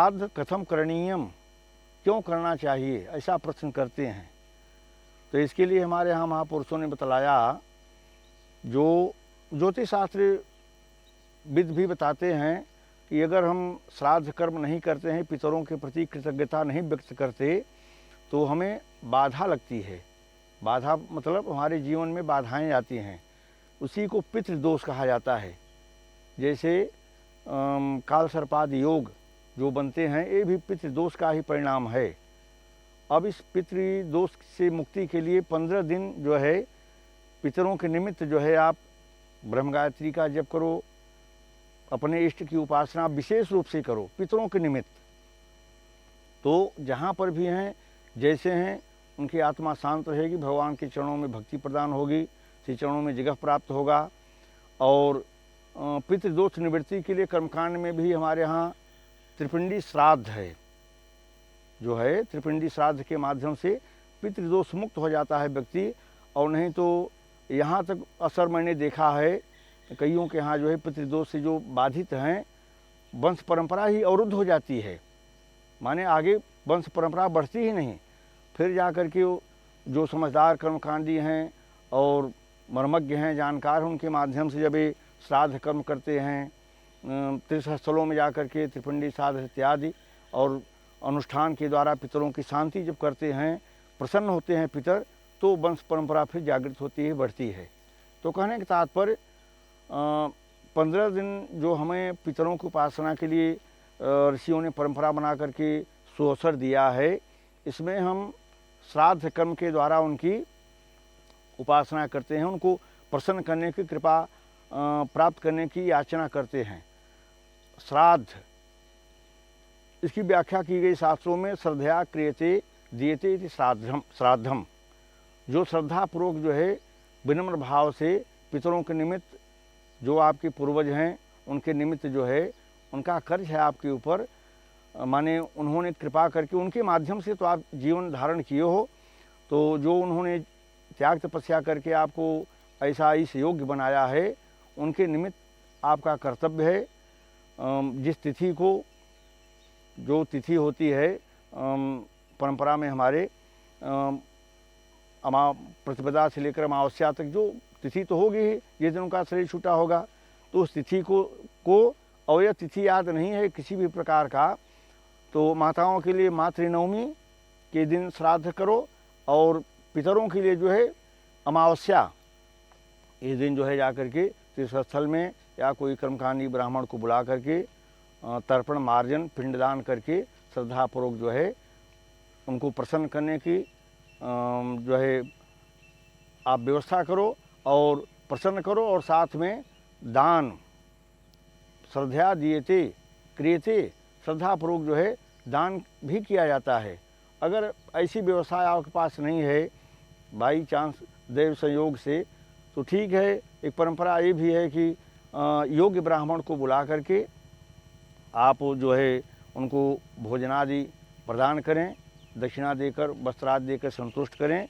श्राद्ध कथम करणीयम, क्यों करना चाहिए, ऐसा प्रश्न करते हैं। तो इसके लिए हमारे यहाँ महापुरुषों ने बतलाया, जो ज्योतिष शास्त्र विद भी बताते हैं कि अगर हम श्राद्ध कर्म नहीं करते हैं, पितरों के प्रति कृतज्ञता नहीं व्यक्त करते, तो हमें बाधा लगती है। बाधा मतलब हमारे जीवन में बाधाएं आती हैं, उसी को पितृदोष कहा जाता है। जैसे काल सर्पादि योग जो बनते हैं, ये भी पितृदोष का ही परिणाम है। अब इस पितृदोष से मुक्ति के लिए 15 दिन जो है पितरों के निमित्त जो है आप ब्रह्म गायत्री का जप करो, अपने इष्ट की उपासना विशेष रूप से करो पितरों के निमित्त। तो जहाँ पर भी हैं, जैसे हैं, उनकी आत्मा शांत रहेगी, भगवान के चरणों में भक्ति प्रदान होगी, श्री चरणों में जगह प्राप्त होगा। और पितृदोष निवृत्ति के लिए कर्मकांड में भी हमारे यहाँ त्रिपिंडी श्राद्ध है, जो है त्रिपिंडी श्राद्ध के माध्यम से पितृदोष मुक्त हो जाता है व्यक्ति। और नहीं तो यहाँ तक असर मैंने देखा है, कईयों के यहाँ जो है पितृदोष से जो बाधित हैं, वंश परंपरा ही अवरुद्ध हो जाती है, माने आगे वंश परंपरा बढ़ती ही नहीं। फिर जा कर के जो समझदार कर्मकांडी हैं और मर्मज्ञ हैं, जानकार हैं, उनके माध्यम से जब ये श्राद्ध कर्म करते हैं, तीर्थस्थलों में जा कर के त्रिपिंडी श्राद्ध इत्यादि और अनुष्ठान के द्वारा पितरों की शांति जब करते हैं, प्रसन्न होते हैं पितर, तो वंश परंपरा फिर जागृत होती है, बढ़ती है। तो कहने के तात्पर्य 15 दिन जो हमें पितरों की उपासना के लिए ऋषियों ने परंपरा बना करके सुअवसर दिया है, इसमें हम श्राद्ध कर्म के द्वारा उनकी उपासना करते हैं, उनको प्रसन्न करने की कृपा प्राप्त करने की याचना करते हैं। श्राद्ध, इसकी व्याख्या की गई शास्त्रों में, श्रद्धया क्रियते दीयते इति श्राद्धम, जो श्रद्धापूर्वक जो है विनम्र भाव से पितरों के निमित्त, जो आपके पूर्वज हैं उनके निमित्त जो है उनका कर्ज है आपके ऊपर, माने उन्होंने कृपा करके उनके माध्यम से तो आप जीवन धारण किए हो, तो जो उन्होंने त्याग तपस्या करके आपको ऐसा इस योग्य बनाया है, उनके निमित्त आपका कर्तव्य है। जिस तिथि को, जो तिथि होती है परंपरा में हमारे प्रतिपदा से लेकर अमावस्या तक जो तिथि तो होगी ही, जिस दिन उनका शरीर छूटा होगा, तो उस तिथि को और यह तिथि याद नहीं है किसी भी प्रकार का, तो माताओं के लिए मातृनवमी के दिन श्राद्ध करो, और पितरों के लिए जो है अमावस्या, इस दिन जो है जा करके तीर्थस्थल में या कोई कर्मकांडी ब्राह्मण को बुला करके तर्पण मार्जन पिंडदान करके श्रद्धापूर्वक जो है उनको प्रसन्न करने की जो है आप व्यवस्था करो और प्रसन्न करो। और साथ में दान, श्रद्धा दीयते क्रियते, श्रद्धापूर्वक जो है दान भी किया जाता है। अगर ऐसी व्यवस्था आपके पास नहीं है, बाई चांस दैव संयोग से, तो ठीक है। एक परंपरा ये भी है कि योग्य ब्राह्मण को बुला करके आप जो है उनको भोजनादि प्रदान करें, दक्षिणा देकर, वस्त्रादि देकर संतुष्ट करें।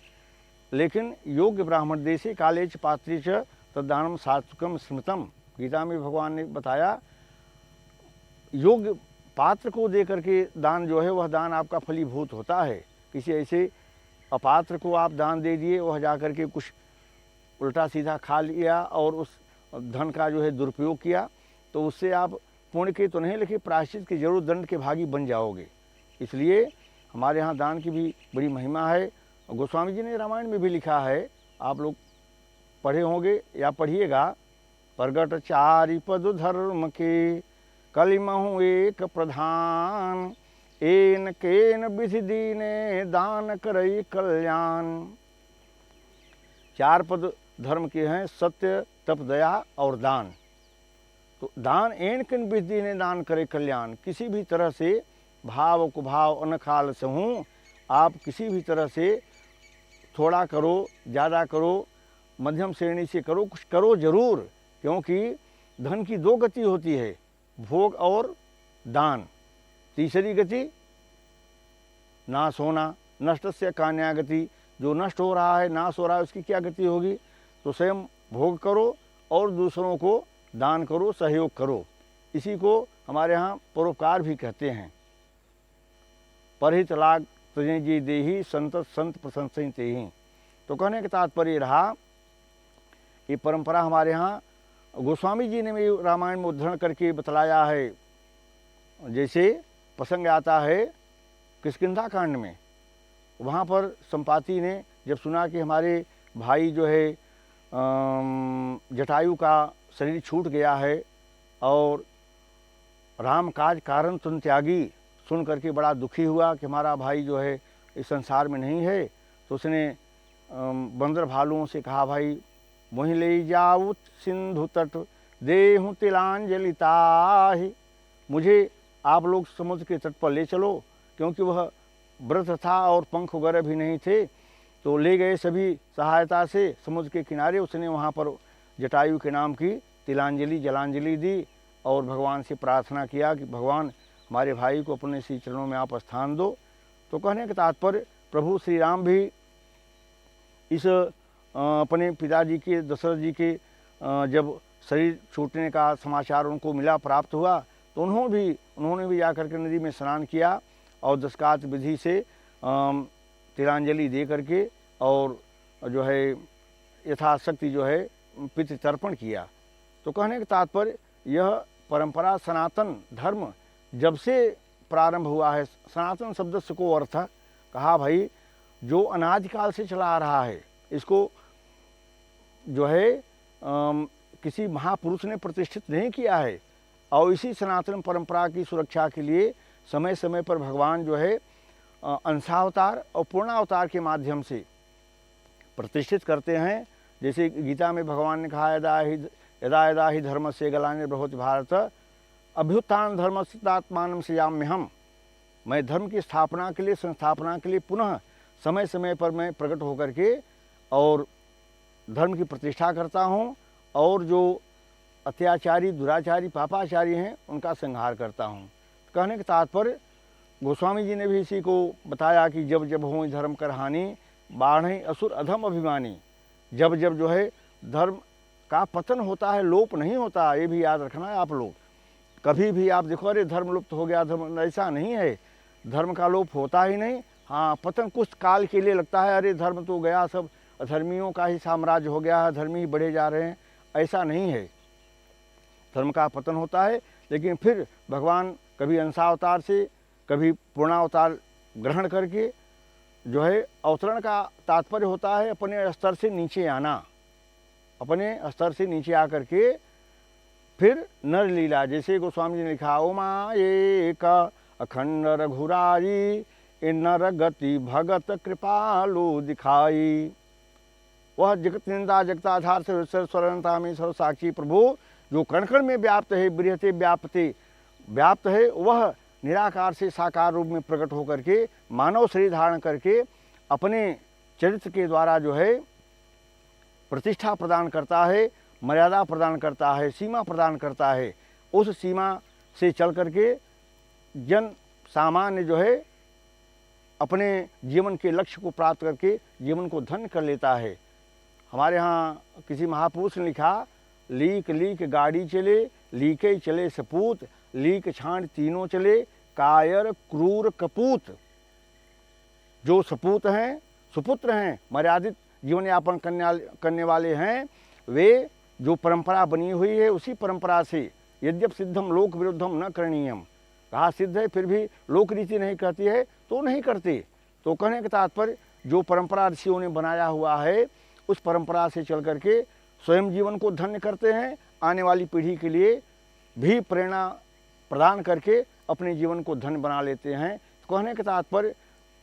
लेकिन योग्य ब्राह्मण देशे काले च पात्रे च तद्दानम सात्विकम स्मृतम, गीता में भगवान ने बताया, योग्य पात्र को दे करके दान जो है वह दान आपका फलीभूत होता है। किसी ऐसे अपात्र को आप दान दे दिए, वह जा कर के कुछ उल्टा सीधा खा लिया और उस धन का जो है दुरुपयोग किया, तो उससे आप पुण्य के तो नहीं, लेकिन प्रायश्चित के जरूर दंड के भागी बन जाओगे। इसलिए हमारे यहाँ दान की भी बड़ी महिमा है। गोस्वामी जी ने रामायण में भी लिखा है, आप लोग पढ़े होंगे या पढ़िएगा, प्रगट चारि पद धर्म के कलिमहु एक प्रधान, एन केन विधि दीने दान करई कल्याण। 4 पद धर्म के हैं, सत्य, तप, दया और दान। तो दान एन किन विधि ने दान करे कल्याण, किसी भी तरह से भाव कुभाव अनखाल से हूँ, आप किसी भी तरह से थोड़ा करो, ज़्यादा करो, मध्यम श्रेणी से करो, कुछ करो जरूर, क्योंकि धन की 2 गति होती है, भोग और दान। तीसरी गति नाश होना, नष्टस्य कान्या गति, जो नष्ट हो रहा है, नाश हो रहा है, उसकी क्या गति होगी। तो स्वयं भोग करो और दूसरों को दान करो, सहयोग करो। इसी को हमारे यहाँ परोपकार भी कहते हैं। परहित लाग तजें जी देही संत संत प्रशंसई तेहि। तो कहने का तात्पर्य रहा, ये परंपरा हमारे यहाँ गोस्वामी जी ने भी रामायण में उद्धरण करके बतलाया है। जैसे प्रसंग आता है किष्किंधा कांड में, वहाँ पर संपाति ने जब सुना कि हमारे भाई जो है जटायु का शरीर छूट गया है और राम काज कारण तुम त्यागी, सुन करके बड़ा दुखी हुआ कि हमारा भाई जो है इस संसार में नहीं है। तो उसने बंदर भालुओं से कहा, भाई मोहि ले जाऊँ सिंधु तट देहूँ तिलांजलि ताहि, मुझे आप लोग समुद्र के तट पर ले चलो, क्योंकि वह व्रत था और पंख वगैरह भी नहीं थे। तो ले गए सभी सहायता से समुद्र के किनारे। उसने वहाँ पर जटायु के नाम की तिलांजलि जलांजलि दी और भगवान से प्रार्थना किया कि भगवान हमारे भाई को अपने श्री चरणों में आप स्थान दो। तो कहने का तात्पर्य प्रभु श्री राम भी इस अपने पिताजी के दशरथ जी के जब शरीर छूटने का समाचार उनको मिला, प्राप्त हुआ, तो उन्होंने भी जाकर के नदी में स्नान किया और दशकात विधि से तिलांजलि दे करके और जो है यथाशक्ति जो है पितृ तर्पण किया। तो कहने का तात्पर्य यह परंपरा सनातन धर्म जब से प्रारंभ हुआ है, सनातन शब्द से को अर्थ कहा भाई जो अनादि काल से चला आ रहा है, इसको जो है किसी महापुरुष ने प्रतिष्ठित नहीं किया है। और इसी सनातन परंपरा की सुरक्षा के लिए समय समय पर भगवान जो है अंशावतार और पूर्णावतार के माध्यम से प्रतिष्ठित करते हैं। जैसे गीता में भगवान ने कहा, यदा यदा ही धर्म से ग्लानिर्भवति भारत अभ्युत्थान धर्म सिद्धात्मान सृजाम्य हम, मैं धर्म की स्थापना के लिए संस्थापना के लिए पुनः समय समय पर मैं प्रकट होकर के और धर्म की प्रतिष्ठा करता हूँ और जो अत्याचारी दुराचारी पापाचारी हैं उनका संहार करता हूँ। कहने का तात्पर्य गोस्वामी जी ने भी इसी को बताया कि जब जब हो धर्म कर हानि बाढ़ असुर अधम अभिमानी, जब जब जो है धर्म का पतन होता है, लोप नहीं होता। ये भी याद रखना है आप लोग। कभी भी आप देखो अरे धर्म लुप्त हो गया, धर्म, ऐसा नहीं है। धर्म का लोप होता ही नहीं। हाँ, पतन कुछ काल के लिए लगता है, अरे धर्म तो गया, सब अधर्मियों का ही साम्राज्य हो गया है, धर्मी ही बढ़े जा रहे हैं, ऐसा नहीं है। धर्म का पतन होता है, लेकिन फिर भगवान कभी अंशावतार से कभी पूर्णावतार ग्रहण करके जो है अवतरण का तात्पर्य होता है अपने स्तर से नीचे आना, अपने स्तर से नीचे आकर के फिर नर लीला। जैसे गोस्वामी जी ने लिखा, उमा एक अखंड रघुराई नर गति भगत कृपालु दिखाई, वह जगत निंदा जगताधार से स्वरंता में सर्व साक्षी प्रभु जो कण कण में व्याप्त है, बृहते व्याप्ति व्याप्त है, वह निराकार से साकार रूप में प्रकट होकर के मानव शरीर धारण करके अपने चरित्र के द्वारा जो है प्रतिष्ठा प्रदान करता है, मर्यादा प्रदान करता है, सीमा प्रदान करता है। उस सीमा से चल करके जन सामान्य जो है अपने जीवन के लक्ष्य को प्राप्त करके जीवन को धन्य कर लेता है। हमारे यहाँ किसी महापुरुष ने लिखा, लीक लीक गाड़ी चले, लीके चले सपूत, लीक छांड तीनों चले, कायर क्रूर कपूत। जो सपूत हैं, सुपुत्र हैं, मर्यादित जीवन यापन करने वाले हैं, वे जो परंपरा बनी हुई है उसी परंपरा से यद्यप सिद्धम लोक विरुद्धम न करणीयम, कहा सिद्ध है फिर भी लोक रीति नहीं कहती है तो नहीं करते। तो कहने का तात्पर्य जो परंपरा ऋषियों ने बनाया हुआ है उस परंपरा से चल करके स्वयं जीवन को धन्य करते हैं, आने वाली पीढ़ी के लिए भी प्रेरणा प्रदान करके अपने जीवन को धन्य बना लेते हैं। तो कहने का तात्पर्य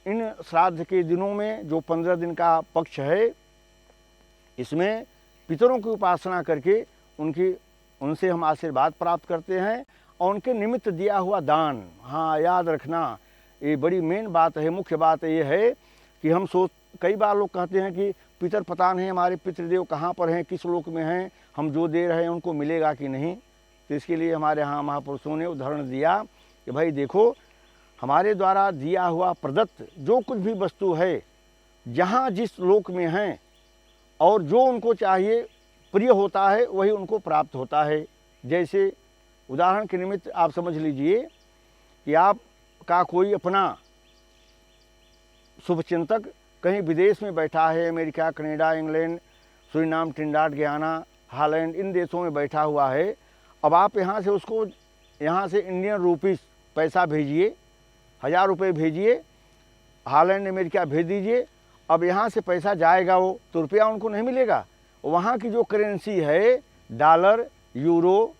इन श्राद्ध के दिनों में जो 15 दिन का पक्ष है, इसमें पितरों की उपासना करके उनसे हम आशीर्वाद प्राप्त करते हैं और उनके निमित्त दिया हुआ दान। हाँ, याद रखना, ये बड़ी मेन बात है, मुख्य बात ये है कि हम कई बार लोग कहते हैं कि पितर पता नहीं हमारे पितृदेव कहाँ पर हैं, किस लोक में हैं, हम जो दे रहे हैं उनको मिलेगा कि नहीं। तो इसके लिए हमारे यहाँ महापुरुषों ने उदाहरण दिया कि भाई देखो, हमारे द्वारा दिया हुआ प्रदत्त जो कुछ भी वस्तु है, जहाँ जिस लोक में हैं और जो उनको चाहिए प्रिय होता है वही उनको प्राप्त होता है। जैसे उदाहरण के निमित्त आप समझ लीजिए कि आपका कोई अपना शुभचिंतक कहीं विदेश में बैठा है, America, Canada, England, Suriname, Trinidad, Guyana, Holland, इन देशों में बैठा हुआ है। अब आप यहाँ से उसको यहाँ से इंडियन रुपीस पैसा भेजिए, 1000 रुपये भेजिए, हॉलैंड, अमेरिका भेज दीजिए। अब यहाँ से पैसा जाएगा वो तो रुपया उनको नहीं मिलेगा। वहाँ की जो करेंसी है, डॉलर, यूरो,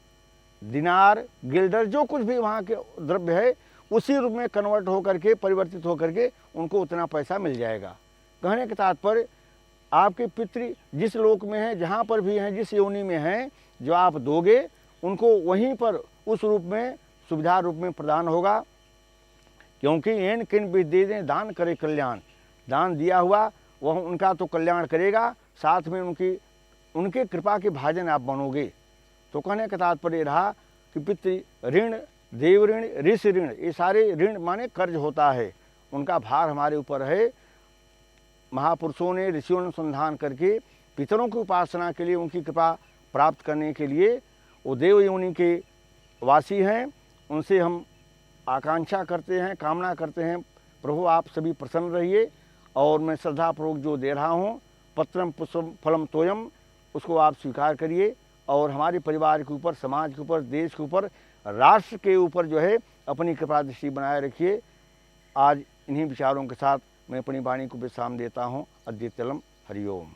दिनार, गिल्डर, जो कुछ भी वहाँ के द्रव्य है, उसी रूप में कन्वर्ट होकर के, परिवर्तित होकर के उनको उतना पैसा मिल जाएगा। कहने के तात्पर्य आपके पितृ जिस लोक में हैं, जहाँ पर भी हैं, जिस योनि में हैं, जो आप दोगे उनको वहीं पर उस रूप में, सुविधा रूप में प्रदान होगा। क्योंकि एन किन विद्य दें दान करे कल्याण, दान दिया हुआ वह उनका तो कल्याण करेगा, साथ में उनके कृपा के भाजन आप बनोगे। तो कहने का तात्पर्य रहा कि पितृ ऋण, देव ऋण, ऋषि ऋण, ये सारे ऋण माने कर्ज होता है, उनका भार हमारे ऊपर है। महापुरुषों ने, ऋषियों ने अनुसंधान करके पितरों की उपासना के लिए, उनकी कृपा प्राप्त करने के लिए, वो देव योनि के वासी हैं, उनसे हम आकांक्षा करते हैं, कामना करते हैं, प्रभु आप सभी प्रसन्न रहिए। और मैं श्रद्धापूर्वक जो दे रहा हूँ, पत्रम पुष्पम फलम तोयम, उसको आप स्वीकार करिए और हमारे परिवार के ऊपर, समाज के ऊपर, देश के ऊपर, राष्ट्र के ऊपर जो है अपनी कृपा दृष्टि बनाए रखिए। आज इन्हीं विचारों के साथ मैं अपनी वाणी को विश्राम देता हूँ। अद्वितीयम हरिओम।